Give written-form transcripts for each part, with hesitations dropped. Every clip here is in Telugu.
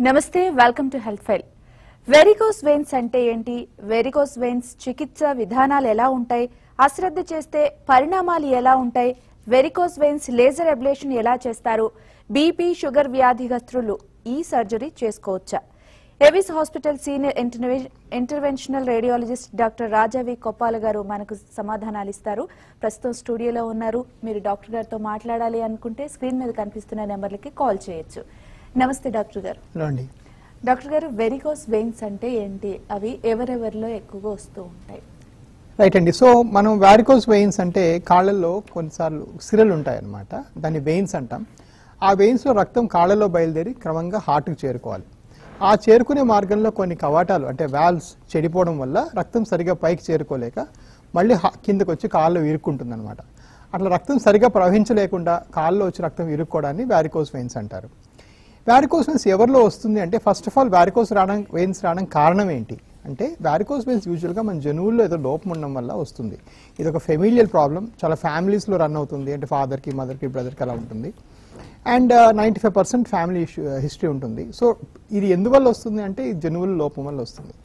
నమస్తే welcome to health file. Varicose veins అంటే ఏంటి, వెరికోస్ వెయిన్స్ చికిత్స విధానాలు ఎలా ఉంటాయి, అశ్రద్ధ చేస్తే పరిణామాలు ఎలా ఉంటాయి, వెరికోస్ వెయిన్స్ లేజర్ అబ్లేషన్ ఎలా చేస్తారు, బీపీ షుగర్ వ్యాధిగ్రస్తులు ఈ సర్జరీ చేసుకోవచ్చా? AVIS hospital senior interventional radiologist doctor Raja V Koppala గారు మనకు సమాధానాలు ఇస్తారు. ప్రస్తుతం స్టూడియోలో ఉన్నారు. మీరు డాక్టర్ గారితో మాట్లాడాలి అనుకుంటే స్క్రీన్ మీద కనిపిస్తున్న నెంబర్లకి కాల్ చేయొచ్చు. నమస్తే డాక్టర్ గారు. డాక్టర్ గారు, వెరికోస్ వెయిన్స్ అంటే ఏంటి, అవి ఎవరెవరిలో ఎక్కువగా వస్తూ ఉంటాయి? రైట్ అండి. సో మనం వారికోస్ వెయిన్స్ అంటే కాళ్ళల్లో కొన్నిసార్లు సిరలు ఉంటాయి అన్నమాట, దాన్ని వెయిన్స్ అంటాం. ఆ వెయిన్స్లో రక్తం కాళ్ళలో బయలుదేరి క్రమంగా హార్ట్కి చేరుకోవాలి. ఆ చేరుకునే మార్గంలో కొన్ని కవాటాలు అంటే వాల్వ్స్ చెడిపోవడం వల్ల రక్తం సరిగా పైకి చేరుకోలేక మళ్ళీ కిందకు వచ్చి కాళ్ళు ఇరుక్కుంటుంది అనమాట. అట్లా రక్తం సరిగా ప్రవహించలేకుండా కాళ్ళలో వచ్చి రక్తం ఇరుక్కోవడాన్ని వారికోస్ వెయిన్స్ అంటారు. వారికోస్ వెయిన్స్ ఎవరిలో వస్తుంది అంటే, first of all varicose veins రావడం కారణం ఏంటి అంటే, వారికోస్ వెయిన్స్ యూజువల్గా మన జనువుల్లో ఏదో లోపం ఉండడం వల్ల వస్తుంది. ఇది ఒక ఫెమిలియల్ ప్రాబ్లం, చాలా ఫ్యామిలీస్లో రన్ అవుతుంది. అంటే ఫాదర్కి, మదర్కి, బ్రదర్కి అలా ఉంటుంది. అండ్ 95% ఫ్యామిలీ హిస్టరీ ఉంటుంది. సో ఇది ఎందువల్ల వస్తుంది అంటే, జనువుల లోపం వల్ల వస్తుంది.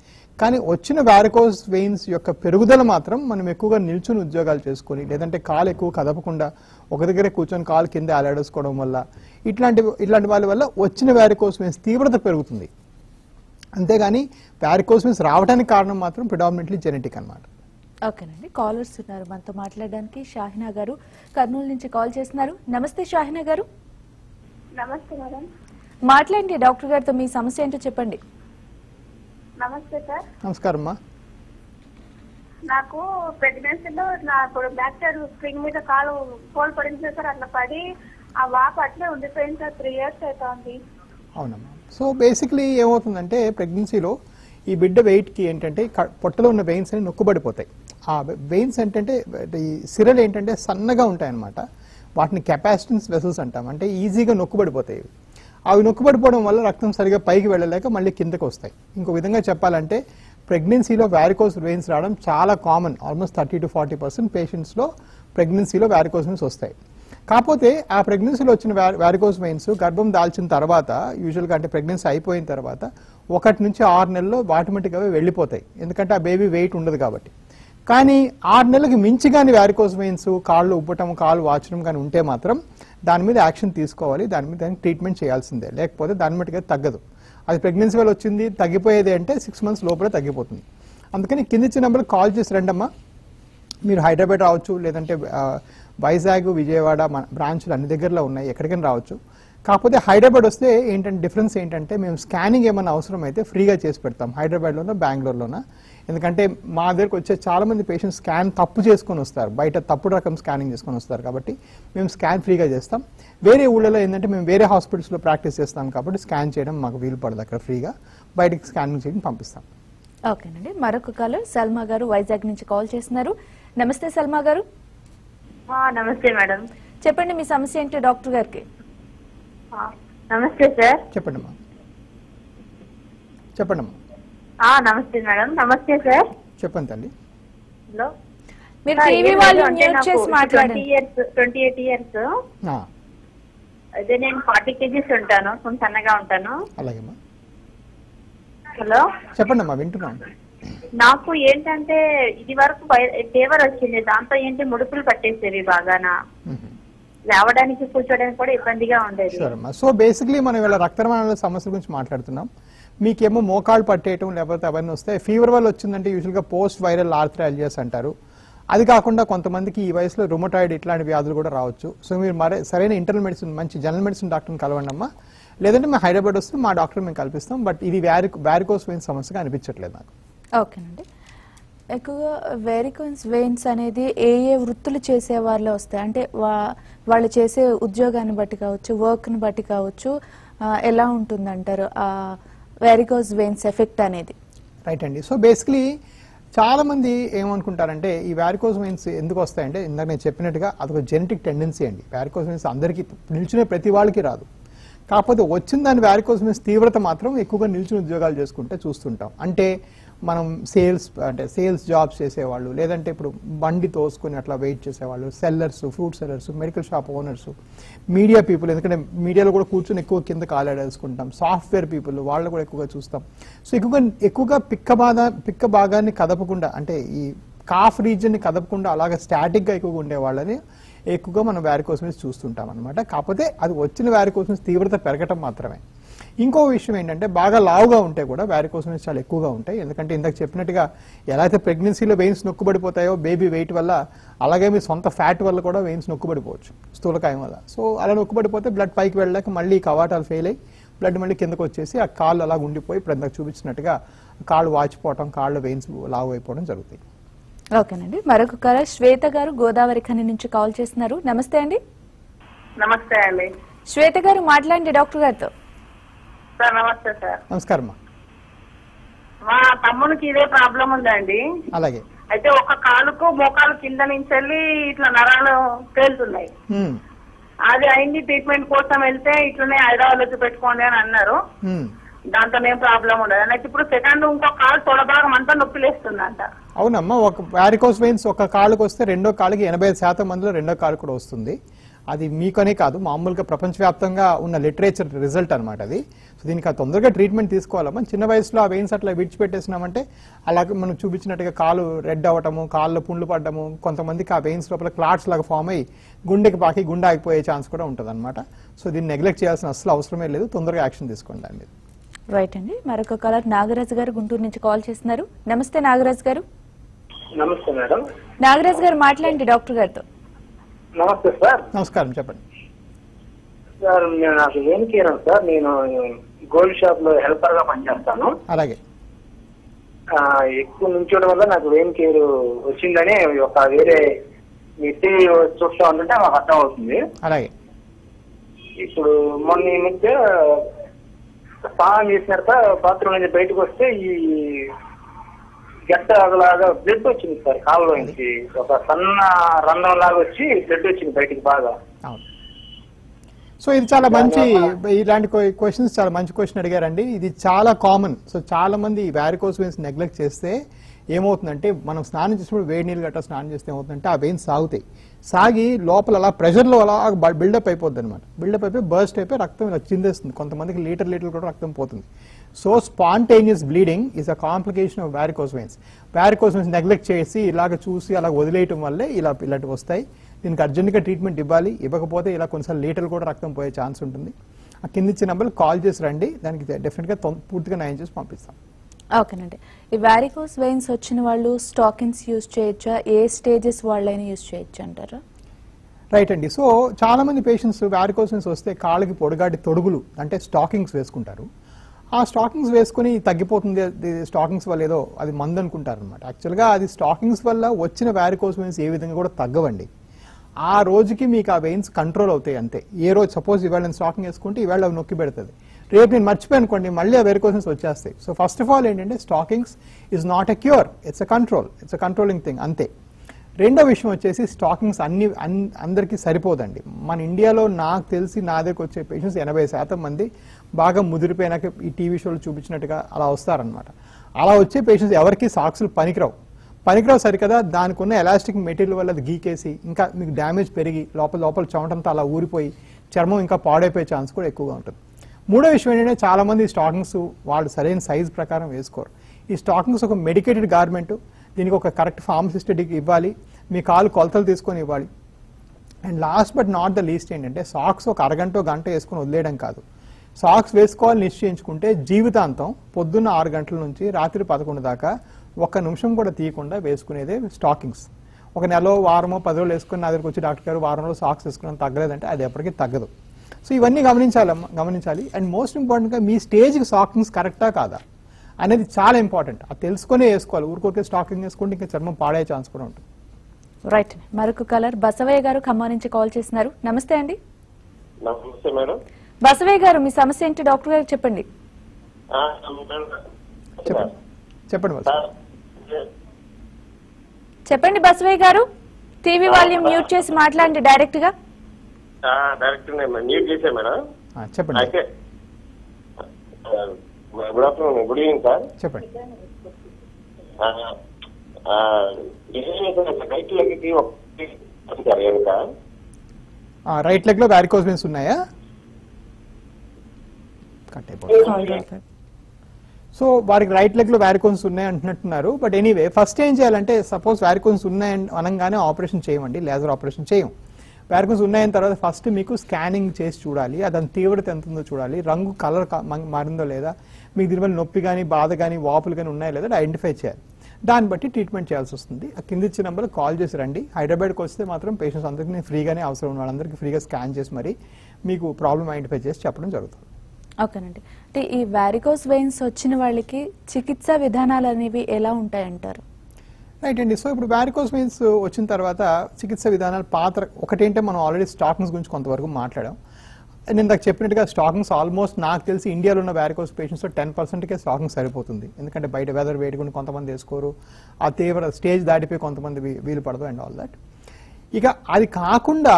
కానీ వచ్చిన వారికోస్ వెయిన్స్ యొక్క పెరుగుదల మాత్రం మనం ఎక్కువగా నిల్చుని ఉద్యోగాలు చేసుకొని, లేదంటే కాలు ఎక్కువ కదపకుండా ఒక దగ్గరే కూర్చొని కాలు కింద ఆలాడేసుకోవడం వల్ల, ఇట్లాంటి వాళ్ళ వల్ల వచ్చిన వారికోస్ వెయిన్స్ తీవ్రత పెరుగుతుంది. అంతేగాని వారికోస్ వెయిన్స్ రావడానికి కారణం మాత్రం ప్రిడామినెంట్లీ జెనెటిక్ అన్నమాట. ఓకేనండి, కాలర్స్ ఉన్నారు మనతో మాట్లాడడానికి. షాహినా గారు కర్నూలు నుంచి కాల్ చేస్తున్నారు. నమస్తే షాహినా గారు. నమస్తే మేడం. మాట్లాడండి డాక్టర్ గారితో, మీ సమస్య ఏంటో చెప్పండి. నమస్తే సార్. నమస్కారం అమ్మా. నాకు ప్రెగ్నెన్సీలో నాకు బ్యాక్ సైడ్ స్ప్రింగ్ మీద కాలు కోల్ పడింది సార్. అట్లా పడి ఆ వాపు అట్లే ఉండిపోయింది సార్. 3 years అవుతుంది. అవునమ్మా. సో బేసిక్లీ ఏమవుతుందంటే, ప్రెగ్నెన్సీలో ఈ బిడ్డ వెయిట్కి ఏంటంటే పొట్టలో ఉన్న వెయిన్స్ అని నొక్కుబడిపోతాయి. ఆ వెయిన్స్ ఏంటంటే, ఈ సిరలు ఏంటంటే సన్నగా ఉంటాయన్నమాట. వాటిని కెపాసిటెన్స్ వెసల్స్ అంటాం. అంటే ఈజీగా నొక్కుబడిపోతాయి. అవి నొక్కుబడిపోవడం వల్ల రక్తం సరిగా పైకి వెళ్ళలేక మళ్ళీ కిందకు వస్తాయి. ఇంకో విధంగా చెప్పాలంటే, ప్రెగ్నెన్సీలో వారికోస్ వెయిన్స్ రావడం చాలా కామన్. ఆల్మోస్ట్ 30 to 40% పేషెంట్స్లో ప్రెగ్నెన్సీలో వారికోస్ వెయిన్స్ వస్తాయి. కాకపోతే ఆ ప్రెగ్నెన్సీలో వచ్చిన వారికోస్ వెయిన్స్ గర్భం దాల్చిన తర్వాత, యూజువల్గా అంటే ప్రెగ్నెన్సీ అయిపోయిన తర్వాత 1 నుంచి 6 నెలల్లో ఆటోమేటిక్గా వెళ్ళిపోతాయి. ఎందుకంటే ఆ బేబీ వెయిట్ ఉండదు కాబట్టి. కానీ 6 నెలలకు మించి కానీ వారికోస్ వెయిన్స్, కాళ్ళు ఉబ్బటం, కాళ్ళు వాచడం కానీ ఉంటే మాత్రం దాని మీద యాక్షన్ తీసుకోవాలి. దానికి ట్రీట్మెంట్ చేయాల్సిందే. లేకపోతే దాని మట్టుగా తగ్గదు. అది ప్రెగ్నెన్సీ వల్ల వచ్చింది, తగ్గిపోయేది అంటే 6 months లోపలే తగ్గిపోతుంది. అందుకని కిందిచ్చిన నెంబర్కి కాల్ చేసి రండమ్మా. మీరు హైదరాబాద్ రావచ్చు, లేదంటే వైజాగ్, విజయవాడ మన బ్రాంచ్లు అన్ని దగ్గరలో ఉన్నాయి, ఎక్కడికైనా రావచ్చు. కాకపోతే హైదరాబాద్ వస్తే ఏంటంటే డిఫరెన్స్ ఏంటంటే, మేము స్కానింగ్ ఏమైనా అవసరం అయితే ఫ్రీగా చేసి పెడతాం, హైదరాబాద్లోనో బెంగళూరులోనో. ఎందుకంటే మా దగ్గరకు వచ్చే చాలామంది పేషెంట్స్ స్కాన్ తప్పు చేసుకొని వస్తారు, బయట తప్పుడు రకం స్కానింగ్ చేసుకొని వస్తారు. కాబట్టి మేము స్కాన్ ఫ్రీగా చేస్తాం. వేరే ఊళ్ళలో ఏంటంటే మేము వేరే హాస్పిటల్స్లో ప్రాక్టీస్ చేస్తాం కాబట్టి స్కాన్ చేయడం మాకు వీలు పడదు. అక్కడ ఫ్రీగా బయటకి స్కానింగ్ చేయడం పంపిస్తాం. ఓకేనండి, మరొక కాలర్ సల్మా గారు వైజాగ్ నుంచి కాల్ చేస్తున్నారు. నమస్తే సల్మా గారు. నమస్తే మేడం. చెప్పండి మీ సమస్య ఏంటో డాక్టర్ గారికి. నమస్తే సార్. చెప్పండమ్మా. నమస్తే మేడం. నమస్తే సార్. చెప్పండి తల్లి. హలో, మీరు టీవీ వాళ్ళు మ్యూట్ చేసి మాట్లాడండి. 28 years. అదే నేను 40 kgs ఉంటాను, కొంచెం సన్నగా ఉంటాను. అలాగేమ్మా. హలో, చెప్పండమ్మా, వింటున్నాను. నాకు ఏంటంటే ఇది వరకు ఫీవర్ వచ్చింది. దాంతో ఏంటి ముడుపులు పట్టేసేవి బాగానా, లేవడానికి కూర్చోడానికి కూడా ఇబ్బందిగా ఉండేది. సో బేసిక్లీ మనం ఇలా రక్తరవాణాల సమస్యల గురించి మాట్లాడుతున్నాం. మీకేమో మోకాళ్ళు పట్టేయటం లేకపోతే అవన్నీ వస్తాయి. ఫీవర్ వల్ల వచ్చిందంటే యూజువల్గా పోస్ట్ వైరల్ ఆర్థరైటిస్ అంటారు. అది కాకుండా కొంతమందికి ఈ వయసులో రుమటాయిడ్ ఇట్లాంటి వ్యాధులు కూడా రావచ్చు. సో మీరు సరైన ఇంటర్నల్ మెడిసిన్, మంచి జనరల్ మెడిసిన్ డాక్టర్ని కలవండి అమ్మా. లేదంటే మేము హైదరాబాద్ వస్తే మా డాక్టర్ మేము కల్పిస్తాం. బట్ ఇది వారికోస్ వెయిన్స్ సమస్యగా అనిపించట్లేదు నాకు. ఓకేనండి, ఎక్కువగా వెరికోస్ వెయిన్స్ అనేది ఏ వృత్తులు చేసే వాళ్ళే వస్తాయి అంటే, వాళ్ళు చేసే ఉద్యోగాన్ని బట్టి కావచ్చు, వర్క్ని బట్టి కావచ్చు, ఎలా ఉంటుందంటారు ఆ వెరికోస్ వెయిన్స్ ఎఫెక్ట్ అనేది? రైట్ అండి. సో బేసిక్లీ చాలా మంది ఏమనుకుంటారంటే, ఈ వారికోస్ వెయిన్స్ ఎందుకు వస్తాయంటే, ఇందాక నేను చెప్పినట్టుగా అదొక జెనెటిక్ టెండెన్సీ అండి. వారికోస్ వెయిన్స్ అందరికీ నిల్చునే ప్రతి వాళ్ళకి రాదు. కాకపోతే వచ్చిన దాని వ్యారికోస్ వెయిన్స్ తీవ్రత మాత్రం ఎక్కువగా నిల్చుని ఉద్యోగాలు చేసుకుంటే చూస్తుంటాం. అంటే మనం సేల్స్ జాబ్స్ చేసేవాళ్ళు, లేదంటే ఇప్పుడు బండి తోసుకొని అట్లా వెయిట్ చేసేవాళ్ళు, sellers, fruit sellers, medical shop owners, media people, ఎందుకంటే మీడియాలో కూడా ఎక్కువ కింద కాలేసుకుంటాం, సాఫ్ట్వేర్ పీపుల్ వాళ్ళు కూడా ఎక్కువగా చూస్తాం. సో ఎక్కువగా పిక్క భాగాన్ని కదపకుండా, అంటే ఈ కాఫ్ రీజియన్ని కదపకుండా అలాగే స్టాటిక్గా ఎక్కువగా ఉండే వాళ్ళని ఎక్కువగా మనం వ్యారికోస్ వెయిన్స్ చూస్తుంటాం అనమాట. కాకపోతే అది వచ్చిన వ్యారికోస్ వెయిన్స్ తీవ్రత పెరగటం మాత్రమే. ఇంకో విషయం ఏంటంటే బాగా లావుగా ఉంటే కూడా వ్యారికోస్ వెయిన్స్ చాలా ఎక్కువగా ఉంటాయి. ఎందుకంటే ఇందాక చెప్పినట్టుగా ఎలా అయితే ప్రెగ్నెన్సీలో వెయిన్స్ నొక్కుబడిపోతాయో బేబీ వెయిట్ వల్ల, అలాగే మీ సొంత ఫ్యాట్ వల్ల కూడా వెయిన్స్ నొక్కుబడిపోవచ్చు స్థూలకాయం వల్ల. సో అలా నొక్కుబడిపోతే బ్లడ్ పైకి వెళ్ళాక మళ్ళీ కవాటాలు ఫెయిల్ అయ్యి బ్లడ్ మళ్ళీ కిందకు వచ్చేసి ఆ కాళ్ళు అలా ఉండిపోయి ఇప్పుడు ఇందాక చూపించినట్టుగా కాళ్ళు వాచిపోవటం, కాళ్ళ వెయిన్స్ లావు అయిపోవడం జరుగుతాయి. ఓకేనండి. మరొక కాలర్ శ్వేత గారు గోదావరి ఖని నుంచి కాల్ చేస్తున్నారు. నమస్తే అండి. నమస్తే అండి. శ్వేత గారు మాట్లాడండి డాక్టర్ గారితో. సార్ నమస్తే సార్. నమస్కారం. మా తమ్మునికి ఇదే ప్రాబ్లం ఉందండి. అలాగే. అయితే ఒక కాలుకు మోకాలు కింద నుంచి వెళ్ళి ఇట్లా నరాలు తేలుతున్నాయి. అది అయింది, ట్రీట్మెంట్ కోసం వెళ్తే ఇట్లనే హైదరాబాద్ వచ్చి పెట్టుకోండి అని అన్నారు. దాంతో ఏం ప్రాబ్లం ఉండదు. అయితే ఇప్పుడు సెకండ్ ఇంకో కాలు తొడ భాగం అంతా నొప్పిలేస్తుందంట. అవునమ్మా, ఒక వ్యారికోస్ వెయిన్స్ ఒక కాలుకు వస్తే రెండో కాలుకి 85% మందిలో రెండో కాలు కూడా వస్తుంది. అది మీకనే కాదు, మామూలుగా ప్రపంచవ్యాప్తంగా ఉన్న లిటరేచర్ రిజల్ట్ అనమాట అది. సో దీనికి ఆ తొందరగా ట్రీట్మెంట్ తీసుకోవాలమ్మా. చిన్న వయసులో ఆ వెయిన్స్ అట్లా విడిచిపెట్టేసినామంటే అలాగే మనం చూపించినట్టుగా కాలు రెడ్ అవ్వటము, కాళ్ళు పుండ్లు పడ్డము, కొంతమందికి ఆ వెయిన్స్ లోపల క్లాట్స్ లాగా ఫామ్ అయ్యి గుండెకి పాకి గుండె ఆగిపోయే ఛాన్స్ కూడా ఉంటుంది అనమాట. సో దీన్ని నెగ్లెక్ట్ చేయాల్సిన అసలు అవసరమే లేదు, తొందరగా యాక్షన్ తీసుకోండి అండి. రైట్ అండి. మరొక కాలర్ నాగరాజ్ గారు గుంటూరు నుంచి కాల్ చేస్తున్నారు. నమస్తే నాగరాజ్ గారు. నమస్తే మేడం. నాగరాజ్ గారు మాట్లాడండి డాక్టర్ గారితో. నమస్తే సార్. నమస్కారం, చెప్పండి సార్. నాకు ఏం చేయను సార్, నేను గోల్డ్ షాప్ లో హెల్పర్ గా పనిచేస్తాను. అలాగే. ఎక్కువ నుంచోవడం వల్ల నాకు వెయిన్ కేర్ వచ్చిందని ఒక వేరే వ్యక్తి చూస్తా ఉంటుంటే మాకు అర్థం అవుతుంది. అలాగే. ఇప్పుడు మొన్న ఈ మధ్య స్నానం చేసిన తర్వాత బాత్రూమ్ నుంచి బయటకు వస్తే ఈ గట్ట లాగా బ్లడ్ వచ్చింది సార్ కాళ్ళలో నుంచి, ఒక సన్న రంధ్రం లాగా వచ్చి బ్లడ్ వచ్చింది బయటికి బాగా. సో ఇది చాలా మంచి, ఇలాంటి క్వశ్చన్స్ చాలా మంచి క్వశ్చన్ అడిగారండి. ఇది చాలా కామన్. సో చాలా మంది వ్యారికోస్ వెయిన్స్ నెగ్లెక్ట్ చేస్తే ఏమవుతుందంటే, మనం స్నానం చేసినప్పుడు వేడి నీళ్ళు గట్రా స్నానం చేస్తే ఏమవుతుందంటే ఆ వెయిన్స్ సాగుతాయి, సాగి లోపల అలా ప్రెషర్లో అలా బిల్డప్ అయిపోద్ది అనమాట. బిల్డప్ అయిపోయి బర్స్ట్ అయిపోయి రక్తం ఇలా చిందేస్తుంది, కొంతమందికి లీటర్ కూడా రక్తం పోతుంది. So spontaneous bleeding is a complication of varicose veins. Varicose veins neglect చేసి ఇలాగ చూసి అలా వదిలేయటం వల్లే ఇలాంటివి వస్తాయి. దీనికి అర్జెంట్గా ట్రీట్మెంట్ ఇవ్వాలి, ఇవ్వకపోతే ఇలా కొన్నిసార్లు లీటర్లు కూడా రక్తం పోయే ఛాన్స్ ఉంటుంది. ఆ కింద ఇచ్చిన నెంబర్లు కాల్ చేసి రండి, దానికి డెఫినెట్గా పూర్తిగా న్యాయం చేసి పంపిస్తాం. ఓకేనండి. ఈ వ్యారికోస్ వెయిన్స్ వచ్చిన వాళ్ళు స్టాకింగ్స్ యూజ్ చేయొచ్చా? ఏ స్టేజెస్ వాళ్ళైనా యూజ్ చేయొచ్చు అంటారా? రైట్ అండి. సో చాలా మంది పేషెంట్స్ వ్యారికోస్ వెయిన్స్ వస్తే కాళ్ళకి పొడగాటి తొడుగులు అంటే స్టాకింగ్స్ వేసుకుంటారు. ఆ స్టాకింగ్స్ వేసుకుని తగ్గిపోతుంది, స్టాకింగ్స్ వల్ల ఏదో అది మందు అనుకుంటారు అనమాట. యాక్చువల్గా అది స్టాకింగ్స్ వల్ల వచ్చిన వ్యారికోస్ వెయిన్స్ ఏ విధంగా కూడా తగ్గవండి. ఆ రోజుకి మీకు ఆ వెయిన్స్ కంట్రోల్ అవుతాయి అంతే. ఏ రోజు సపోజ్ ఇవాళ నేను స్టాకింగ్ వేసుకుంటే ఇవాళ అవి నొక్కి పెడుతుంది, రేపు నేను మర్చిపోయి అనుకోండి మళ్ళీ ఆ వ్యారికోస్ వెయిన్స్ వచ్చేస్తాయి. సో ఫస్ట్ ఆఫ్ ఆల్ ఏంటంటే stockings is not a cure, it's a controlling thing అంతే. రెండో విషయం వచ్చేసి స్టాకింగ్స్ అందరికీ సరిపోదండి. మన ఇండియాలో నాకు తెలిసి నా దగ్గరకు వచ్చే పేషెంట్స్ 80% మంది బాగా ముదిరిపోయినాక ఈ టీవీ షోలు చూపించినట్టుగా అలా వస్తారనమాట. అలా వచ్చే పేషెంట్స్ ఎవరికి సాక్స్లు పనికిరావు సరికదా, దానికి ఉన్న ఎలాస్టిక్ మెటీరియల్ వల్ల అది గీకేసి ఇంకా మీకు డ్యామేజ్ పెరిగి లోపల చెమటంతా అలా ఊరిపోయి చర్మం ఇంకా పాడైపోయే ఛాన్స్ కూడా ఎక్కువగా ఉంటుంది. మూడో విషయం ఏంటంటే చాలా మంది స్టాకింగ్స్ వాళ్ళు సరైన సైజ్ ప్రకారం వేసుకోరు. ఈ స్టాకింగ్స్ ఒక మెడికేటెడ్ గార్మెంట్, దీనికి ఒక కరెక్ట్ ఫార్మసిస్ట్కి ఇవ్వాలి, మీ కాలు కొలతలు తీసుకొని ఇవ్వాలి. And last but not the least ఏంటంటే సాక్స్ ఒక అరగంట గంట వేసుకొని వదిలేయడం కాదు. సాక్స్ వేసుకోవాలి నిశ్చయించుకుంటే జీవితాంతం పొద్దున్న 6 గంటల నుంచి రాత్రి 11 దాకా ఒక్క నిమిషం కూడా తీయకుండా వేసుకునేదే స్టాకింగ్స్. ఒక నెలలో వారమో 10 రోజులు వేసుకుని నా దగ్గరికి వచ్చి డాక్టర్ గారు వారంలో సాక్స్ వేసుకుని తగ్గలేదంటే అది ఎప్పటికీ తగ్గదు. సో ఇవన్నీ గమనించాలి. అండ్ మోస్ట్ ఇంపార్టెంట్గా మీ స్టేజ్కి స్టాకింగ్స్ కరెక్టా కాదా అనేది చాలా ఇంపార్టెంట్. అది తెలుసుకునే వేసుకోవాలి. ఊరికొకే స్టాకింగ్ వేసుకుంటే ఇంకా చర్మం పాడే ఛాన్స్ కూడా ఉంటుంది. రైట్. మరొక కలర్ బసవయ్య గారు ఖమ్మం నుంచి కాల్ చేస్తున్నారు. నమస్తే అండి. నమస్తే మేడం. బసవయ్య గారు మీ సమస్య ఏంటి డాక్టర్ గారికి చెప్పండి. చెప్పండి బసవయ్య గారు. టీవీ వాల్యూమ్ మ్యూట్ చేసి మాట్లాడండి డైరెక్ట్ గా. డైరెక్ట్ మ్యూట్ చేసా మేడం. చెప్పండి అయితే good afternoon, good evening sir. చెప్పండి. రైట్ లెగ్కి వెనుక రైట్ లెగ్ లో వారికోస్ వెయిన్స్ ఉన్నాయా? కట్ అయిపోతుంది. సో వారికి రైట్ లెగ్ లో వారికోన్స్ ఉన్నాయి అంటున్నట్టున్నారు. బట్ ఎనీవే ఫస్ట్ ఏం చేయాలంటే, సపోజ్ వారికోన్స్ ఉన్నాయని అనగానే ఆపరేషన్ చేయమండి, లేజర్ ఆపరేషన్ చేయం. వారికోన్స్ ఉన్నాయని తర్వాత ఫస్ట్ మీకు స్కానింగ్ చేసి చూడాలి, దాని తీవ్రత ఎంత ఉందో చూడాలి, రంగు కలర్ మారిందో లేదా, మీకు దీనివల్ల నొప్పి కానీ బాధ కానీ వాపులు కానీ ఉన్నాయో లేదా ఐడెంటిఫై చేయాలి. దాన్ని బట్టి ట్రీట్మెంట్ చేయాల్సి వస్తుంది. ఆ కింద ఇచ్చిన నెంబర్ కాల్ చేసి రండి. హైదరాబాద్కి వస్తే మాత్రం పేషెంట్స్ అందరికీ నేను ఫ్రీగానే అవసరం ఉన్న వాళ్ళందరికీ ఫ్రీగా స్కాన్ చేసి మరి మీకు ప్రాబ్లం ఐడెంటిఫై చేసి చెప్పడం జరుగుతుంది. ఓకేనండి. అంటే ఈ వారికోస్ వెయిన్స్ వచ్చిన వాళ్ళకి చికిత్సా విధానాలు అనేవి ఎలా ఉంటాయంటారు? రైట్ అండి. సో ఇప్పుడు వారికోస్ వెయిన్స్ వచ్చిన తర్వాత చికిత్స విధానాలు ఒకటేంటే మనం ఆల్రెడీ స్టాకింగ్స్ గురించి కొంతవరకు మాట్లాడాం. నేను నాకు చెప్పినట్టుగా స్టాకింగ్స్ ఆల్మోస్ట్ నాకు తెలిసి ఇండియాలో ఉన్న వారికోస్ పేషెంట్స్ 10%కే స్టాకింగ్ సరిపోతుంది. ఎందుకంటే బయట వెదర్ వేడుకుని కొంతమంది వేసుకోరు, ఆ తీవ్ర స్టేజ్ దాటిపోయి కొంతమంది వీలు పడదు అండ్ ఆల్ దట్. ఇక అది కాకుండా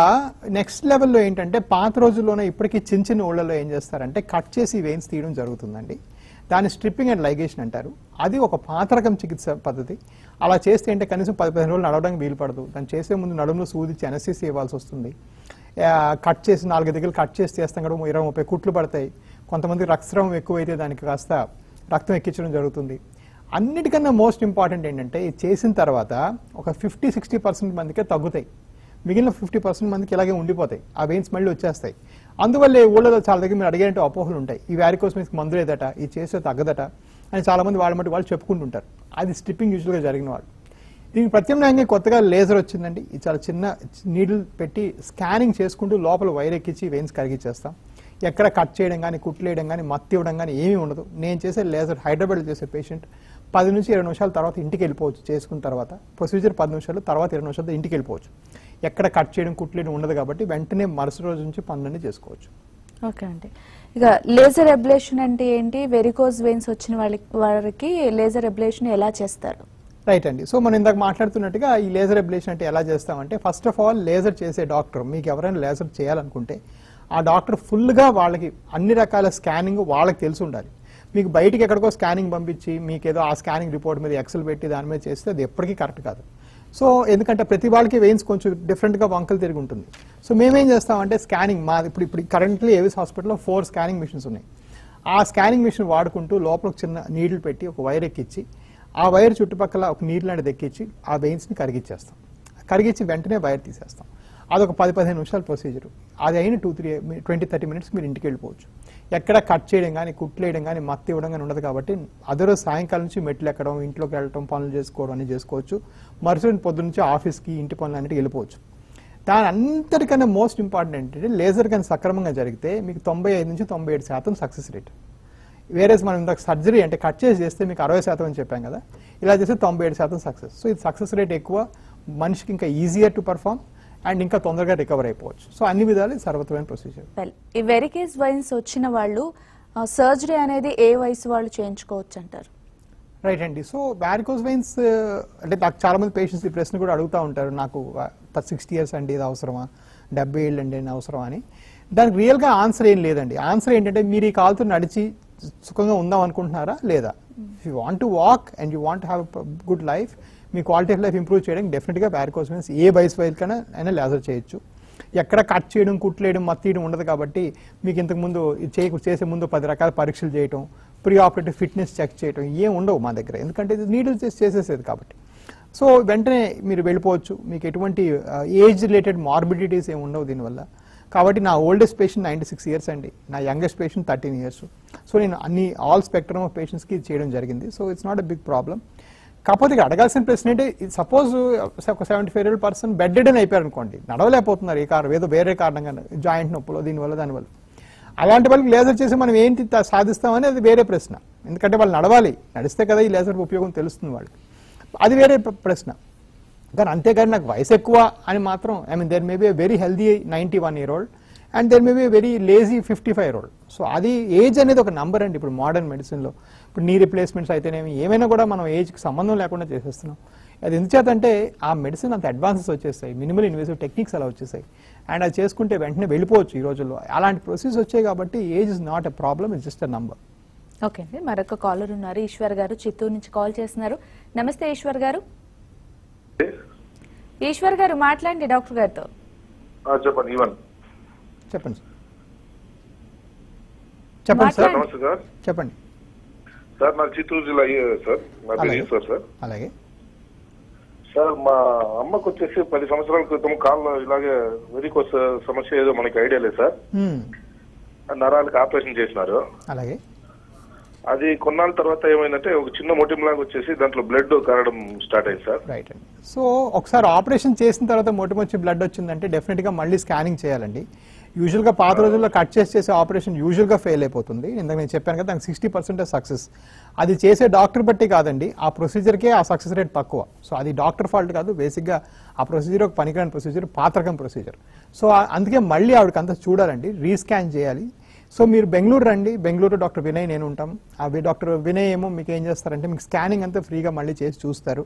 నెక్స్ట్ లెవెల్లో ఏంటంటే, పాత రోజుల్లోనే ఇప్పటికీ చిన్న చిన్న ఊళ్ళలో ఏం చేస్తారంటే కట్ చేసి వెయిన్స్ తీయడం జరుగుతుందండి. దాన్ని స్ట్రిప్పింగ్ అండ్ లైగేషన్ అంటారు. అది ఒక పాత రకం చికిత్స పద్ధతి. అలా చేస్తే అంటే కనీసం 10-15 రోజులు నడవడానికి వీలు పడదు. దాన్ని చేసే ముందు నడుములో సూదిచ్చి అనస్థీసియా ఇవ్వాల్సి వస్తుంది. కట్ చేసి 4 దగ్గర కట్ చేసి చేస్తాం కూడా 20-30 కుట్లు పడతాయి. కొంతమందికి రక్తస్రావం ఎక్కువైతే దానికి కాస్త రక్తం ఎక్కించడం జరుగుతుంది. అన్నిటికన్నా మోస్ట్ ఇంపార్టెంట్ ఏంటంటే, ఇది చేసిన తర్వాత ఒక 50-60% మందికే తగ్గుతాయి, మిగిలిన 50% మందికి ఇలాగే ఉండిపోతాయి, ఆ వెయిన్స్ మళ్ళీ వచ్చేస్తాయి. అందువల్లే ఊళ్ళలో చాలా దగ్గర మీరు అడిగేంటే అపోహలు ఉంటాయి, ఈ వారికోస్ వెయిన్స్ మందు లేదట, ఇది చేస్తే తగ్గదట అని చాలామంది వాళ్ళ మట్టి వాళ్ళు చెప్పుకుంటుంటారు. అది స్ట్రిప్పింగ్ యూజువల్గా జరిగిన వాళ్ళు. దీనికి ప్రత్యామ్నాయంగా కొత్తగా లేజర్ వచ్చిందండి. ఇది చాలా చిన్న నీడిల్ పెట్టి స్కానింగ్ చేసుకుంటూ లోపల వైర్ ఎక్కించి వెయిన్స్ కరిగిచ్చేస్తాం. ఎక్కడ కట్ చేయడం కానీ కుట్లేయడం కానీ మత్తి ఇవ్వడం కానీ ఏమీ ఉండదు. నేను చేసే లేజర్ హైదరాబాద్లో చేసే పేషెంట్ 10 నుంచి 20 నిమిషాల తర్వాత ఇంటికి వెళ్ళిపోవచ్చు. చేసుకున్న తర్వాత ప్రొసీజర్ 10 నిమిషాలు, తర్వాత 20 నిమిషాలతో ఇంటికి వెళ్ళిపోవచ్చు. ఎక్కడ కట్ చేయడం కుట్లేయడం ఉండదు కాబట్టి వెంటనే మరుసటి రోజు నుంచి పనులన్నీ చేసుకోవచ్చు. ఓకే అండి. ఇక లేజర్ అబ్లేషన్ అంటే ఏంటి? వెరికోస్ వెయిన్స్ వచ్చిన వారికి లేజర్ అబ్లేషన్ ఎలా చేస్తారు? రైట్ అండి. సో మనం ఇందాక మాట్లాడుతున్నట్టుగా ఈ లేజర్ అబ్లేషన్ అంటే ఎలా చేస్తామంటే, ఫస్ట్ ఆఫ్ ఆల్ లేజర్ చేసే డాక్టర్, మీకు ఎవరైనా లేజర్ చేయాలనుకుంటే ఆ డాక్టర్ ఫుల్గా వాళ్ళకి అన్ని రకాల స్కానింగ్ వాళ్ళకి తెలిసి ఉండాలి. మీకు బయటికి ఎక్కడికో స్కానింగ్ పంపించి మీకేదో ఆ స్కానింగ్ రిపోర్ట్ మీద ఎక్సెల్ పెట్టి దాని మీద చేస్తే అది ఎప్పటికీ కరెక్ట్ కాదు. సో ఎందుకంటే ప్రతి వాళ్ళకి వెయిన్స్ కొంచెం డిఫరెంట్గా వంకలు తిరిగి ఉంటుంది. సో మేమేం చేస్తామంటే స్కానింగ్ ఇప్పుడు కరెంట్లీ ఏవిస్ హాస్పిటల్లో 4 స్కానింగ్ మిషన్స్ ఉన్నాయి. ఆ స్కానింగ్ మిషన్ వాడుకుంటూ లోపల ఒక చిన్న నీడిల్ పెట్టి ఒక వైర్ ఎక్కించి ఆ వైర్ చుట్టుపక్కల ఒక నీరు లాంటిది ఎక్కించి ఆ వెయిన్స్ని కరిగిచ్చేస్తాం. కరిగించి వెంటనే వైర్ తీసేస్తాం. అదొక 10-15 నిమిషాల ప్రొసీజర్. అది అయిన 20-30 మినిట్స్ మీరు ఇంటికి వెళ్ళిపోవచ్చు. ఎక్కడ కట్ చేయడం కానీ కుట్లేయడం కానీ మత్తి ఇవ్వడం కానీ ఉండదు కాబట్టి అదరోజు సాయంకాలం నుంచి మెట్లు ఎక్కడం, ఇంట్లోకి వెళ్ళడం, పనులు చేసుకోవడం అని చేసుకోవచ్చు. మరుసటి పొద్దు నుంచి ఆఫీస్కి ఇంటి పనులు అన్నిటికీ వెళ్ళిపోవచ్చు. దాని అంతటికన్నా మోస్ట్ ఇంపార్టెంట్ ఏంటంటే, లేజర్ కానీ సక్రమంగా జరిగితే మీకు 95 నుంచి 97% సక్సెస్ రేట్. వేరే మనం ఇందాక సర్జరీ అంటే కట్ చేస్తే మీకు 60% అని చెప్పాం కదా, ఇలా చేస్తే 97% సక్సెస్. సో ఇది సక్సెస్ రేట్ ఎక్కువ, మనిషికి ఇంకా ఈజియర్ టు పర్ఫామ్ అండ్ ఇంకా తొందరగా రికవర్ అయిపోవచ్చు. సో అన్ని విధాలు సర్వత్రమైన ప్రొసీజర్. ఈ వెరికోస్ వెయిన్స్ వచ్చిన వాళ్ళు సర్జరీ అనేది ఏ వయసు వాళ్ళు చేయించుకోవచ్చు అంటారు? రైట్ అండి. సో వారికోస్ వెయిన్స్ అంటే నాకు చాలా మంది పేషెంట్స్ ఈ ప్రశ్న కూడా అడుగుతూ ఉంటారు, నాకు 60 years అండి ఇది అవసరమా, 70 ఏళ్ళు అండి అవసరమా అని. దానికి రియల్గా ఆన్సర్ ఏం లేదండి. ఆన్సర్ ఏంటంటే, మీరు ఈ కాలుతో నడిచి సుఖంగా ఉందాం అనుకుంటున్నారా లేదా? If you want to walk and you want have good life, me quality of life improve చేయడానికి డెఫినెట్గా వారికోస్ వెయిన్స్ ఏ వయసు కన్నా అయినా లేజర్ చేయొచ్చు. ఎక్కడ కట్ చేయడం కుట్లేయడం మత్తీయడం ఉండదు కాబట్టి మీకు ఇంతకుముందు చేసే ముందు 10 రకాల పరీక్షలు చేయడం, ప్రీ ఆపరేటివ్ ఫిట్నెస్ చెక్ చేయడం ఏం ఉండవు మా దగ్గర, ఎందుకంటే ఇది నీడిల్ చేసేసేది కాబట్టి. సో వెంటనే మీరు వెళ్ళిపోవచ్చు. మీకు ఎటువంటి ఏజ్ రిలేటెడ్ మార్బిడిటీస్ ఏమి ఉండవు దీనివల్ల. కాబట్టి నా ఓల్డెస్ట్ పేషెంట్ 96 years అండి, నా యంగెస్ట్ పేషెంట్ 13 years. సో నేను ఆల్ స్పెక్ట్రమ్ ఆఫ్ పేషెంట్స్కి చేయడం జరిగింది. So it's not a big problem. కాకపోతే అడగాల్సిన ప్రశ్న ఏంటి, సపోజ్ ఒక 75-year-old పర్సన్ బెడ్ రిడెన్ అయిపోయారు అనుకోండి, నడవలేకపోతున్నారు ఏ కారణం ఏదో వేరే కారణంగా, జాయింట్ నొప్పులో దీనివల్ల దానివల్ల, అలాంటి వాళ్ళకి లేజర్ చేసి మనం ఏంటి సాధిస్తామని అది వేరే ప్రశ్న. ఎందుకంటే వాళ్ళు నడవాలి, నడిస్తే కదా ఈ లేజర్ ఉపయోగం తెలుస్తుంది వాళ్ళకి, అది వేరే ప్రశ్న. కానీ అంతేగాని నాకు వయసు ఎక్కువ అని మాత్రం, there may be a very healthy 91-year-old and there may be a very lazy 55-year-old. So అది ఏజ్ అనేది ఒక నంబర్ అండి. ఇప్పుడు మోడర్న్ మెడిసిన్లో ఇప్పుడు నీ రిప్లేస్మెంట్స్ అయితేనేమి ఏమైనా కూడా మనం ఏజ్కి సంబంధం లేకుండా చేసేస్తున్నాం. అది ఎందుచేతంటే ఆ మెడిసిన్ అంత అడ్వాన్సెస్ వచ్చేస్తాయి, మినిమల్ ఇన్వేసివ్ టెక్నిక్స్ అలా వచ్చేసాయి, అండ్ అది చేసుకుంటే వెంటనే వెళ్ళిపోవచ్చు ఈ రోజుల్లో. అలాంటి ప్రొసీజర్స్ వచ్చాయి కాబట్టి age is not a problem, it's just a number. Okay అండి, మరొక కాలర్ ఉన్నారు, ఈశ్వర్ గారు చిత్తూరు నుంచి కాల్ చేస్తున్నారు. నమస్తే ఈశ్వర్ గారు. ఈశ్వర్ గారు మాట్లాడండి డాక్టర్ గారితో. చెప్పండి ఈవన్. చెప్పండి చెప్పండి సార్. నమస్తే సార్. చెప్పండి సార్ నాకు చిత్తూరు జిల్లా సార్, నా పేరు ఈశ్వర్ సార్. అలాగే సార్ మా అమ్మకు వచ్చేసి 10 సంవత్సరాల క్రితం కాళ్ళు ఇలాగే వెరికోస్ సమస్య ఏదో మనకి ఐడియా లేదు సార్. నరాలకు ఆపరేషన్ చేసినారు. అలాగే అది కొన్నాళ్ళ తర్వాత ఏమైందంటే ఒక చిన్న మొటిమలాగా వచ్చేసి దాంట్లో బ్లడ్ కారడం స్టార్ట్ అయింది సార్. రైట్ అండి. సో ఒకసారి ఆపరేషన్ చేసిన తర్వాత మొటిమొచ్చి బ్లడ్ వచ్చిందంటే డెఫినెట్గా మళ్ళీ స్కానింగ్ చేయాలండి. యూజువల్గా పాత రోజుల్లో కట్ చేసే ఆపరేషన్ యూజువల్గా ఫెయిల్ అయిపోతుంది. ఇందాక నేను చెప్పాను కదా, దానికి 60% సక్సెస్. అది చేసే డాక్టర్ బట్టి కాదండి, ఆ ప్రొసీజర్కే ఆ సక్సెస్ రేట్ తక్కువ. సో అది డాక్టర్ ఫాల్ట్ కాదు, బేసిక్గా ఆ ప్రొసీజర్ ఒక పనికిరాని ప్రొసీజర్, పాతరకం ప్రొసీజర్. సో అందుకే మళ్ళీ ఆవిడకి అంతా చూడాలండి, రీస్కాన్ చేయాలి. సో మీరు బెంగళూరు రండి, బెంగళూరు డాక్టర్ వినయ్ నేను ఉంటాం. డాక్టర్ వినయ్ ఏమో మీకు ఏం చేస్తారంటే మీకు స్కానింగ్ అంతా ఫ్రీగా మళ్ళీ చేసి చూస్తారు.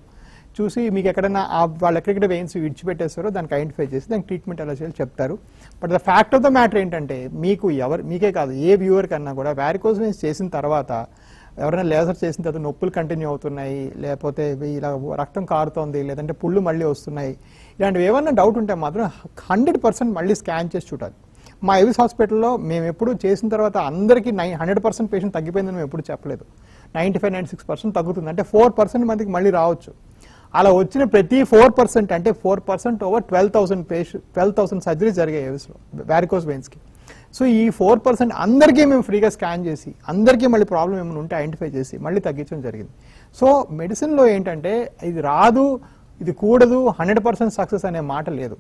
చూసి మీకు ఎక్కడైనా వాళ్ళు ఎక్కడెక్కడ వెయిన్స్ విడిచిపెట్టేస్తారో దానికి ఐడెంటిఫై చేసి దానికి ట్రీట్మెంట్ ఎలా చేయాలో చెప్తారు. But the fact of the matter ఏంటంటే మీకే కాదు ఏ వ్యూవర్ కన్నా కూడా వారికోస్ వెయిన్స్ చేసిన తర్వాత ఎవరైనా లేజర్ చేసిన తర్వాత నొప్పులు కంటిన్యూ అవుతున్నాయి, లేకపోతే ఇలా రక్తం కారుతోంది, లేదంటే పుళ్ళు మళ్ళీ వస్తున్నాయి, ఇలాంటివి ఏమన్నా డౌట్ ఉంటే మాత్రం 100% మళ్ళీ స్కాన్ చేసి చూడాలి. మా ఎవిస్ హాస్పిటల్లో మేము ఎప్పుడు చేసిన తర్వాత అందరికీ 100% పేషెంట్ తగ్గిపోయిందని మేము ఎప్పుడు చెప్పలేదు. 95-96% తగ్గుతుంది, అంటే 4% మందికి మళ్ళీ రావచ్చు. అలా వచ్చిన ప్రతి 4% అంటే 4% ఓవర్ 12,000 సర్జరీస్ జరిగాయి ఎవిస్లో వారికోస్ వెయిన్స్కి. సో ఈ 4% అందరికీ మేము ఫ్రీగా స్కాన్ చేసి అందరికీ మళ్ళీ ప్రాబ్లం ఏమైనా ఉంటే ఐడెంటిఫై చేసి మళ్ళీ తగ్గించడం జరిగింది. సో మెడిసిన్లో ఏంటంటే ఇది రాదు, ఇది కూడదు, 100% సక్సెస్ అనే మాట లేదు.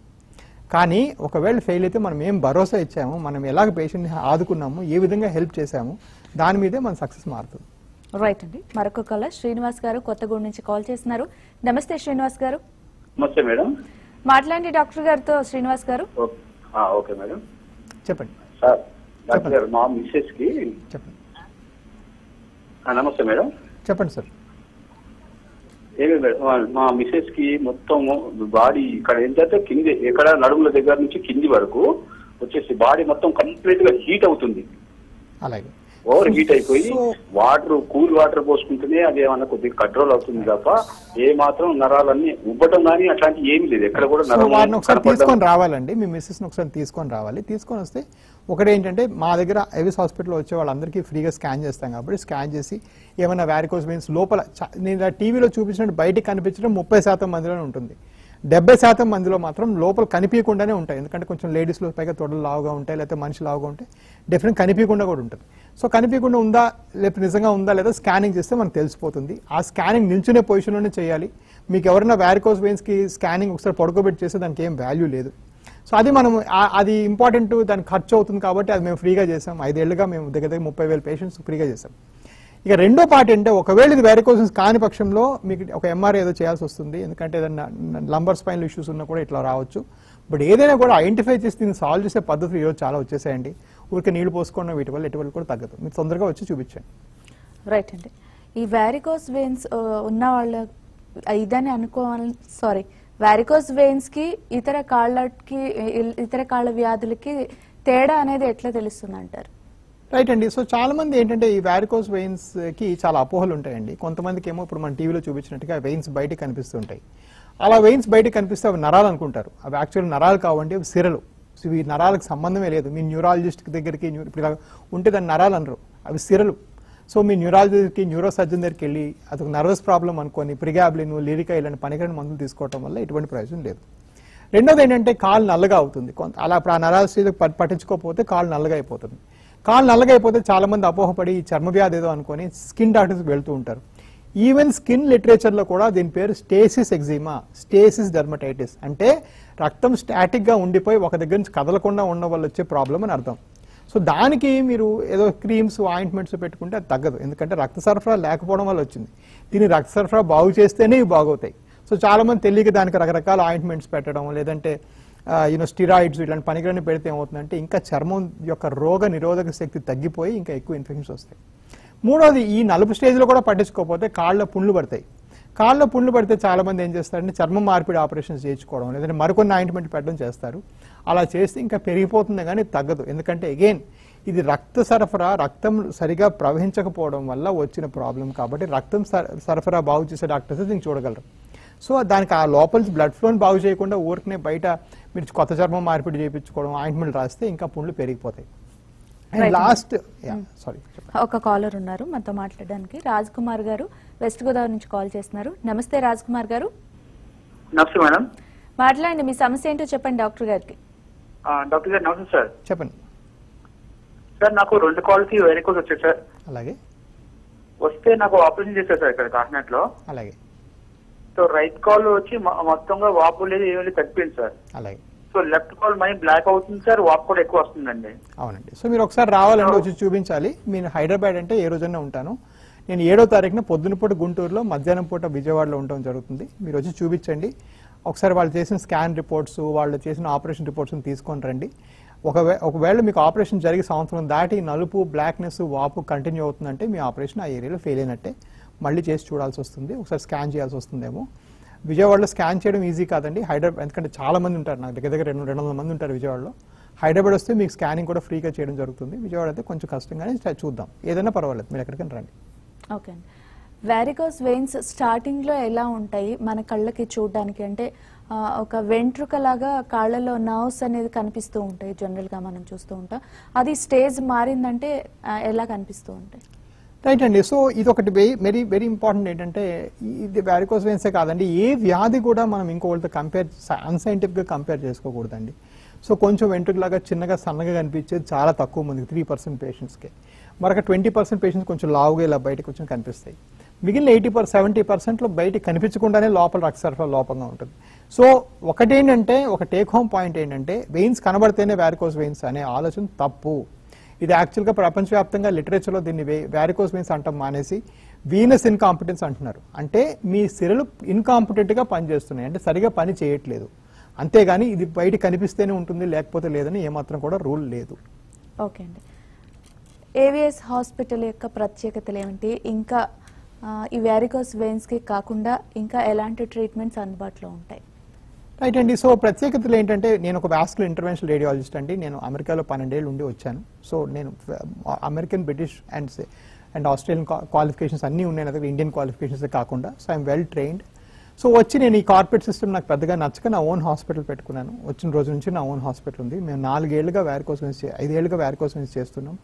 కానీ ఒకవేళ ఫెయిల్ అయితే మనం ఏం భరోసా ఇచ్చాము, మనం ఎలాగ పేషెంట్ని ఆదుకున్నాము, ఏ విధంగా హెల్ప్ చేశాము, దాని మీదే మన సక్సెస్ మారుతుంది. రైట్ అండి, మరొక కాలర్ శ్రీనివాస్ గారు కొత్తగూడ నుంచి కాల్ చేస్తున్నారు. నమస్తే శ్రీనివాస్ గారు. నమస్తే మేడం. మాట్లాడండి డాక్టర్ గారితో. శ్రీనివాస్ గారు. ఓకే మేడం, చెప్పండి సార్. డాక్టర్ గారు మా మిస్సెస్ కి చెప్పండి. నమస్తే మేడం. చెప్పండి సార్. ఏమి మేడం, మా మిస్సెస్ కి మొత్తం బాడీ ఇక్కడ ఏంటంటే కింది ఎక్కడ నడుముల దగ్గర నుంచి కింది వరకు వచ్చేసి బాడీ మొత్తం కంప్లీట్ గా హీట్ అవుతుంది. అలాగే ఓవర్ హీట్ అయిపోయి కూల్ వాటర్ పోసుకుంటేనే అది ఏమన్నా కొద్దిగా కంట్రోల్ అవుతుంది తప్ప ఏ మాత్రం నరాలన్నీ ఉబ్బటం కానీ అట్లాంటి ఏమి లేదు. ఎక్కడ కూడా వారిని ఒకసారి తీసుకొని రావాలండి, మీ మిస్సెస్ ని ఒకసారి తీసుకొని రావాలి. తీసుకొని వస్తే ఒకటి ఏంటంటే మా దగ్గర ఎవిస్ హాస్పిటల్లో వచ్చే వాళ్ళందరికీ ఫ్రీగా స్కాన్ చేస్తాం కాబట్టి స్కాన్ చేసి ఏమైనా వారికోస్ వెయిన్స్ లోపల నేను టీవీలో చూపించినట్టు బయటికి కనిపించడం 30% మందిలోనే ఉంటుంది. 70% మందిలో మాత్రం లోపల కనిపించకుండానే ఉంటాయి. ఎందుకంటే కొంచెం లేడీస్లో పైగా తొడలు లావుగా ఉంటాయి, లేకపోతే మనిషి లావుగా ఉంటాయి, డెఫినెట్ కనిపించకుండా కూడా ఉంటుంది. సో కనిపించకుండా ఉందా లేకపోతే నిజంగా ఉందా లేదా స్కానింగ్ చేస్తే మనకు తెలిసిపోతుంది. ఆ స్కానింగ్ నిల్చునే పొజిషన్లోనే చేయాలి. మీకు ఎవరైనా వారికోస్ వెయిన్స్కి స్కానింగ్ ఒకసారి పడుకోబెట్టి చేస్తే దానికి ఏం వాల్యూ లేదు. సో అది మనం అది ఇంపార్టెంట్, దానికి ఖర్చు అవుతుంది కాబట్టి అది మేము ఫ్రీగా చేసాం. 5 ఏళ్ళుగా మేము దగ్గర 30,000 పేషెంట్స్ ఫ్రీగా చేసాం. ఇక రెండో పార్ట్ అంటే ఒకవేళ ఇది వారికోస్ కాని పక్షంలో మీకు ఒక ఎంఆర్ఐ ఏదో చేయాల్సి వస్తుంది. ఎందుకంటే ఏదైనా లంబర్ స్పైన్ ఇష్యూస్ ఉన్నా కూడా ఇట్లా రావచ్చు. బట్ ఏదైనా కూడా ఐడెంటిఫై చేసి దీన్ని సాల్వ్ చేసే పద్ధతులు ఈరోజు చాలా వచ్చేసాయండి. ఊరికి నీళ్లు పోసుకోవడం వీటి వల్ల ఎటువంటి కూడా తగ్గదు. మీరు తొందరగా వచ్చి చూపించండి. రైట్ అండి, ఈ వారికోస్ వెయిన్స్ ఉన్న వాళ్ళ ఇదని అనుకోవాలి. వారికోస్ వెయిన్స్ కి ఇతర కాళ్ళ వ్యాధులకి తేడా అనేది ఎట్లా తెలుస్తుంది అంటారు? రైట్ అండి. సో చాలా మంది ఏంటంటే ఈ వారికోస్ వెయిన్స్ కి చాలా అపోహలు ఉంటాయండి. కొంతమందికి ఏమో ఇప్పుడు మన టీవీలో చూపించినట్టుగా వెయిన్స్ బయటకు కనిపిస్తుంటాయి. అలా వెయిన్స్ బయటకు కనిపిస్తే అవి నరాలు అనుకుంటారు. అవి యాక్చువల్ నరాలు కావండి, అవి సిరలు. సో ఈ నరాలకు సంబంధమే లేదు. మీ న్యూరాలజిస్ట్ దగ్గరికి ఇప్పుడు ఇలా ఉంటే దాన్ని నరాలు అనరు, అవి సిరలు. సో మీ న్యూరాలజిస్ట్కి న్యూరో సర్జన్ దగ్గరికి వెళ్ళి అదొక నర్వస్ ప్రాబ్లం అనుకొని ప్రిగాబ్లిన్, లిరికా ఇలాంటి పనికిరాని మందులు తీసుకోవడం వల్ల ఎటువంటి ప్రయోజనం లేదు. రెండోది ఏంటంటే కాళ్ళు నల్లగా అవుతుంది. అలా ఇప్పుడు ఆ నరాల స్టేజ్ పట్టించుకోకపోతే కాళ్ళు నల్లగా అయిపోతుంది. కాళ్ళు నల్లగా అయిపోతే చాలా మంది అపోహపడి చర్మ వ్యాధి ఏదో అనుకొని స్కిన్ డాక్టర్స్కి వెళ్తూ ఉంటారు. ఈవెన్ స్కిన్ లిటరేచర్లో కూడా దీని పేరు స్టేసిస్ ఎగ్జిమా, స్టేసిస్ డెర్మటైటిస్. అంటే రక్తం స్టాటిక్గా ఉండిపోయి ఒక దగ్గర నుంచి కదలకుండా ఉండడం వల్ల వచ్చే ప్రాబ్లం అని అర్థం. సో దానికి మీరు ఏదో క్రీమ్స్, ఆయింట్మెంట్స్ పెట్టుకుంటే అది తగ్గదు. ఎందుకంటే రక్త సరఫరా లేకపోవడం వల్ల వచ్చింది. దీన్ని రక్త సరఫరా బాగు చేస్తేనే ఇవి బాగవుతాయి. సో చాలామంది తెలియక దానికి రకరకాల ఆయింట్మెంట్స్ పెట్టడం, లేదంటే స్టిరాయిడ్స్ ఇలాంటి పనికిరాని పెడితే ఏమవుతుందంటే ఇంకా చర్మం యొక్క రోగ నిరోధక శక్తి తగ్గిపోయి ఇంకా ఎక్కువ ఇన్ఫెక్షన్స్ వస్తాయి. మూడోది ఈ నలుపు స్టేజ్లో కూడా పట్టించుకోకపోతే కాళ్ళ పుండ్లు పడతాయి. కాళ్ళలో పుండ్లు పడితే చాలా మంది ఏం చేస్తారంటే చర్మం మార్పిడి ఆపరేషన్స్ చేయించుకోవడం లేదంటే మరికొన్ని ఆయింట్మెంట్ పెట్టడం చేస్తారు. అలా చేస్తే ఇంకా పెరిగిపోతుంది కానీ తగ్గదు. ఎందుకంటే అగైన్ ఇది రక్త సరఫరా, రక్తం సరిగా ప్రవహించకపోవడం వల్ల వచ్చిన ప్రాబ్లం. కాబట్టి రక్తం సరఫరా బాగు చేసే డాక్టర్స్ దీన్ని చూడగలరు. సో దానికి ఆ లోపల బ్లడ్ ఫ్లోని బాగు చేయకుండా ఊరికనే బయట మీరు కొత్త చర్మం మార్పిడి చేయించుకోవడం, ఆయింట్మెంట్ రాస్తే ఇంకా పుండ్లు పెరిగిపోతాయి. అండ్ లాస్ట్ సారీ, ఒక కాలర్ ఉన్నారు మనతో మాట్లాడడానికి. రాజ్ కుమార్ గారు వెస్ట్ గోదావరి నుంచి కాల్ చేస్తున్నారు. నమస్తే రాజ్ కుమార్ గారు. నమస్తే మేడం. మాట్లాడండి, మీ సమస్య ఏంటో చెప్పండి డాక్టర్ గారికి. డాక్టర్ గారు నమస్తే సార్. చెప్పండి సార్, నాకు 2 కాల్కి వెరికోస్ వచ్చాయి సార్. అలాగే వస్తే నాకు ఆపరేషన్ చేశారు సార్ ఇక్కడ కాకినాడలో. అలాగే సో రైట్ కాల్ వచ్చి మొత్తంగా వాపు లేదు, ఏమి లేదు, తగ్గిపోయింది సార్. అలాగే సో లెఫ్ట్ కాల్ మై బ్లాక్ అవుతుంది సార్, వాపు కూడా ఎక్కువ వస్తుందండి. అవునండి. సో మీరు ఒకసారి రావాలంటే వచ్చి చూపించాలి. మీరు హైదరాబాద్ అంటే ఏ రోజైనా ఉంటాను. నేను 7వ తారీఖున పొద్దున పూట గుంటూరులో, మధ్యాహ్నం పూట విజయవాడలో ఉండటం జరుగుతుంది. మీరు వచ్చి చూపించండి. ఒకసారి వాళ్ళు చేసిన స్కాన్ రిపోర్ట్స్, వాళ్ళు చేసిన ఆపరేషన్ రిపోర్ట్స్ని తీసుకొని రండి. ఒకవేళ మీకు ఆపరేషన్ జరిగి సంవత్సరం దాటి నలుపు, బ్లాక్నెస్, వాపు కంటిన్యూ అవుతుందంటే మీ ఆపరేషన్ ఆ ఏరియాలో ఫెయిల్ అయినట్టే. మళ్ళీ చేసి చూడాల్సి వస్తుంది, ఒకసారి స్కాన్ చేయాల్సి వస్తుందేమో. విజయవాడలో స్కాన్ చేయడం ఈజీ కాదండి. హైదరాబాద్ ఎందుకంటే చాలా మంది ఉంటారు, నాకు దగ్గర 200 మంది ఉంటారు విజయవాడలో. హైదరాబాద్ వస్తే మీకు స్కానింగ్ కూడా ఫ్రీగా చేయడం జరుగుతుంది. విజయవాడ అయితే కొంచెం కష్టంగానే చూద్దాం. ఏదైనా పర్వాలేదు, మీరు ఎక్కడికైనా రండి. ఓకే అండి. వారికోస్ వెయిన్స్ స్టార్టింగ్లో ఎలా ఉంటాయి మన కళ్ళకి చూడడానికి? అంటే ఒక వెంట్రుకలాగా కాళ్ళలో నర్వ్స్ అనేది కనిపిస్తూ ఉంటాయి, జనరల్గా మనం చూస్తూ ఉంటాం. అది స్టేజ్ మారిందంటే ఎలా కనిపిస్తూ ఉంటాయి? రైట్ అండి. సో ఇది ఒకటి వెరీ వెరీ ఇంపార్టెంట్. ఏంటంటే ఇది వారికోస్ వెయిన్సే కాదండి, ఏ వ్యాధి కూడా మనం ఇంకొకరితో అన్సైంటిఫిక్గా కంపేర్ చేసుకోకూడదండి. సో కొంచెం వెంట్రుకలాగా చిన్నగా సన్నగా కనిపించేది చాలా తక్కువ మందికి, 3% పేషెంట్స్కి. మరొక 20% పేషెంట్స్ కొంచెం లావుగా ఇలా బయటకు కొంచెం కనిపిస్తాయి. మిగిలిన 70%లో బయటకు కనిపించకుండానే లోపల రక్త సరఫరా లోపంగా ఉంటుంది. సో ఒకటేంటంటే, ఒక టేక్ హోమ్ పాయింట్ ఏంటంటే, వెయిన్స్ కనబడితేనే వారికోస్ వెయిన్స్ అనే ఆలోచన తప్పు. ఇది యాక్చువల్గా ప్రపంచవ్యాప్తంగా లిటరేచర్లో దీన్ని వారికోస్ వెయిన్స్ అంటాం మానేసి వీనస్ ఇన్కాంపిటెన్స్ అంటున్నారు. అంటే మీ సిరలు ఇన్కాంపిటెంట్గా పనిచేస్తున్నాయి, అంటే సరిగా పని చేయట్లేదు. అంతేగాని ఇది బయట కనిపిస్తేనే ఉంటుంది లేకపోతే లేదని ఏమాత్రం కూడా రూల్ లేదు. ఓకే అండి. ఏవిఎస్ హాస్పిటల్ యొక్క ప్రత్యేకతలు ఏమిటి? ఇంకా ఈ వారికోస్ వెయిన్స్కి కాకుండా ఇంకా ఎలాంటి ట్రీట్మెంట్స్ అందుబాటులో ఉంటాయి? రైట్ అండి. సో ప్రత్యేకతలు ఏంటంటే, నేను ఒక వాస్కులర్ ఇంటర్వెన్షనల్ రేడియాలజిస్ట్ అండి. నేను అమెరికాలో 12 ఏళ్ళు ఉండి వచ్చాను. సో నేను American, British and Australian qualifications అన్నీ ఉన్నాయి నా దగ్గర, ఇండియన్ క్వాలిఫికేషన్స్ కాకుండా. So I'm well trained. So వచ్చి నేను ఈ కార్పొరేట్ సిస్టమ్ నాకు పెద్దగా నచ్చక నా ఓన్ హాస్పిటల్ పెట్టుకున్నాను. వచ్చిన రోజు నుంచి నా ఓన్ హాస్పిటల్ ఉంది. మేము 5 ఏళ్ళుగా వారికోస్ వెయిన్స్ చేస్తున్నాం.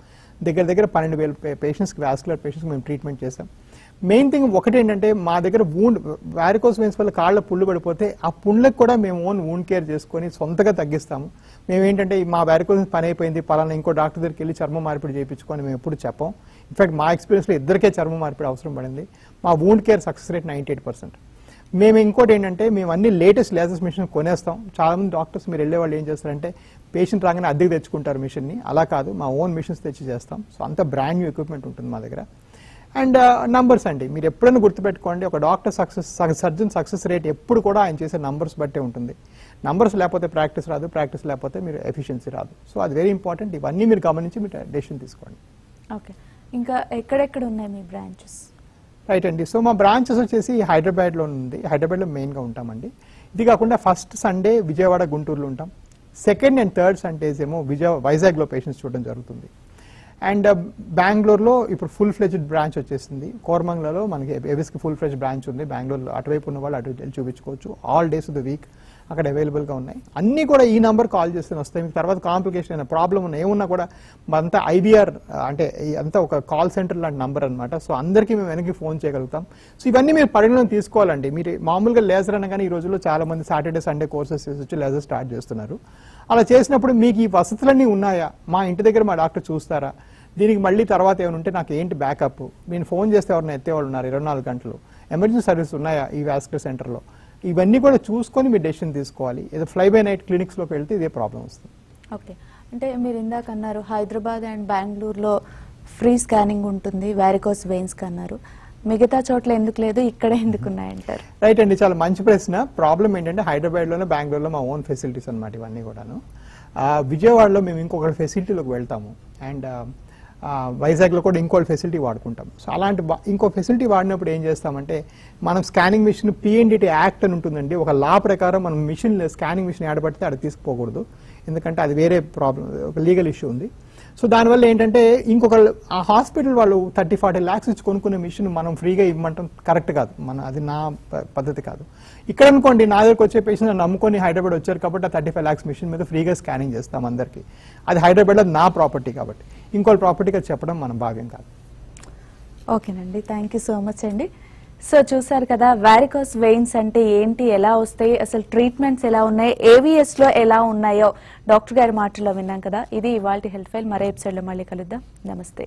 దగ్గర 12,000 పేషెంట్స్కి, వాస్కులర్ పేషెంట్స్కి మేము ట్రీట్మెంట్ చేసాం. మెయిన్ థింగ్ ఒకటి ఏంటంటే, మా దగ్గర వారికోస్ వెయిన్స్ వల్ల కాళ్ళ పుళ్ళు పడిపోతే ఆ పుళ్ళకి కూడా మేము ఓన్ వూండ్ కేర్ చేసుకొని సొంతగా తగ్గిస్తాము. మేము ఏంటంటే, మా వారికోస్ పని అయిపోయింది, పలానా ఇంకో డాక్టర్ దగ్గరికి వెళ్ళి చర్మ మార్పిడి చేయించుకొని మేము ఎప్పుడు చెప్పాం. ఇన్ఫాక్ట్ మా ఎక్స్పీరియన్స్లో ఇద్దరికే చర్మ మార్పిడి అవసరం పడింది. మా వూండ్ కేర్ సక్సెస్ రేట్ 98%. మేము ఇంకోటి ఏంటంటే, మేము అన్ని లేటెస్ట్ లేజర్స్ మిషన్ కొనేస్తాం. చాలామంది డాక్టర్స్ మీరు వెళ్ళే వాళ్ళు ఏం చేస్తారంటే, పేషెంట్ రాగానే అద్దెకి తెచ్చుకుంటారు మిషన్ని. అలా కాదు, మా ఓన్ మిషన్స్ తెచ్చి చేస్తాం. సో అంత బ్రాండ్ న్యూ ఎక్విప్మెంట్ ఉంటుంది మా దగ్గర. అండ్ నంబర్స్ అండి, మీరు ఎప్పుడైనా గుర్తుపెట్టుకోండి, ఒక డాక్టర్ సర్జన్ సక్సెస్ రేట్ ఎప్పుడు కూడా ఆయన చేసే నంబర్స్ బట్టే ఉంటుంది. నంబర్స్ లేకపోతే ప్రాక్టీస్ రాదు, ప్రాక్టీస్ లేకపోతే మీరు ఎఫిషియన్సీ రాదు. సో అది వెరీ ఇంపార్టెంట్. ఇవన్నీ మీరు గమనించి మీరు డెసిషన్ తీసుకోండి. ఓకే, ఇంకా ఎక్కడెక్కడ ఉన్నాయి మీ బ్రాంచెస్? రైట్ అండి. సో మా బ్రాంచెస్ వచ్చేసి హైదరాబాద్లో ఉంది. హైదరాబాద్లో మెయిన్గా ఉంటామండి. ఇది కాకుండా ఫస్ట్ సండే విజయవాడ, గుంటూరులో ఉంటాం. సెకండ్ అండ్ థర్డ్ సండేస్ ఏమో వైజాగ్లో పేషెంట్స్ చూడడం జరుగుతుంది. అండ్ బెంగళూరులో ఇప్పుడు ఫుల్ ఫ్లెజ్డ్ బ్రాంచ్ వచ్చేసింది. కోరమంగళలో మనకి ఎవిస్కి ఫుల్ ఫ్లెజ్డ్ బ్రాంచ్ ఉంది. బెంగళూరులో అటువైపు ఉన్న వాళ్ళు అటు వెళ్ళి చూపించుకోవచ్చు. All days of the week అక్కడ అవైలబుల్గా ఉన్నాయి. అన్నీ కూడా ఈ నెంబర్ కాల్ చేస్తే వస్తాయి. మీకు తర్వాత కాంప్లికేషన్ అయినా ప్రాబ్లం ఉన్న ఏమున్నా కూడా అంతా IVR అంటే అంతా ఒక కాల్ సెంటర్ లాంటి నెంబర్ అనమాట. సో అందరికీ మేము వెనక్కి ఫోన్ చేయగలుగుతాం. సో ఇవన్నీ మీరు పరిగణలో తీసుకోవాలండి. మీరు మామూలుగా లేజర్ అనగానే ఈ రోజుల్లో చాలా మంది సాటర్డే సండే కోర్సెస్ చేసి వచ్చి లేజర్ స్టార్ట్ చేస్తున్నారు. అలా చేసినప్పుడు మీకు ఈ వసతులన్నీ ఉన్నాయా, మా ఇంటి దగ్గర మా డాక్టర్ చూస్తారా, దీనికి మళ్ళీ తర్వాత ఏమైనా ఉంటే నాకు ఏంటి బ్యాకప్, నేను ఫోన్ చేస్తే ఎవరైనా ఎత్తేవాళ్ళు ఉన్నారు 24 గంటలు, ఎమర్జెన్సీ సర్వీస్ ఉన్నాయా ఈ వాస్కులర్ సెంటర్లో, ఇవన్నీ కూడా చూసుకొని మీరు డెసిషన్ తీసుకోవాలి. ఏదో ఫ్లై బై నైట్ క్లినిక్స్లోకి వెళ్తే ఇదే ప్రాబ్లం వస్తుంది. ఓకే, అంటే మీరు ఇందాక అన్నారు హైదరాబాద్ అండ్ బెంగళూరులో ఫ్రీ స్కానింగ్ ఉంటుంది వారికోస్ వెయిన్స్ అన్నారు, మిగతా చోట్ల ఎందుకు లేదు, ఇక్కడే ఎందుకు ఉన్నాయంటారు? రైట్ అండి, చాలా మంచి ప్రశ్న. ప్రాబ్లం ఏంటంటే హైదరాబాద్లోనే బెంగళూరులో మా ఓన్ ఫెసిలిటీస్ అనమాట ఇవన్నీ కూడాను. విజయవాడలో మేము ఇంకొక ఫెసిలిటీలోకి వెళ్తాము. అండ్ వైజాగ్లో కూడా ఇంకో ఫెసిలిటీ వాడుకుంటాం. సో అలాంటి ఇంకో ఫెసిలిటీ వాడినప్పుడు ఏం చేస్తామంటే మనం స్కానింగ్ మిషన్ PNDT యాక్ట్ అని ఉంటుందండి. ఒక లా ప్రకారం మనం మిషన్ స్కానింగ్ మిషన్ ఏడబడితే అది తీసుకుపోకూడదు, ఎందుకంటే అది వేరే ప్రాబ్లం, ఒక లీగల్ ఇష్యూ ఉంది. సో దానివల్ల ఏంటంటే ఇంకొక ఆ హాస్పిటల్ వాళ్ళు 30-40 lakhs ఇచ్చి కొనుక్కునే మిషన్ మనం ఫ్రీగా ఇవ్వమంటాం కరెక్ట్ కాదు, అది నా పద్ధతి కాదు. ఇక్కడ అనుకోండి నా దగ్గరకు వచ్చే పేషెంట్ నమ్ముకొని హైదరాబాద్ వచ్చారు కాబట్టి 35 lakhs మిషన్ మీద ఫ్రీగా స్కానింగ్ చేస్తాం అందరికీ. అది హైదరాబాద్లో నా ప్రాపర్టీ కాబట్టి ఇంకో ప్రాపర్టీగా చెప్పడం మన భావ్యం కాదు. ఓకేనండి, థ్యాంక్ యూ సో మచ్ అండి. సో చూసారు కదా వారికోస్ వెయిన్స్ అంటే ఏంటి, ఎలా వస్తాయి, అసలు ట్రీట్మెంట్స్ ఎలా ఉన్నాయి, AVS లో ఎలా ఉన్నాయో డాక్టర్ గారి మాటల్లో విన్నాం కదా. ఇది ఇవాల్టి హెల్త్ ఫైల్. మరో ఎపిసోడ్లో మళ్ళీ కలుద్దాం. నమస్తే.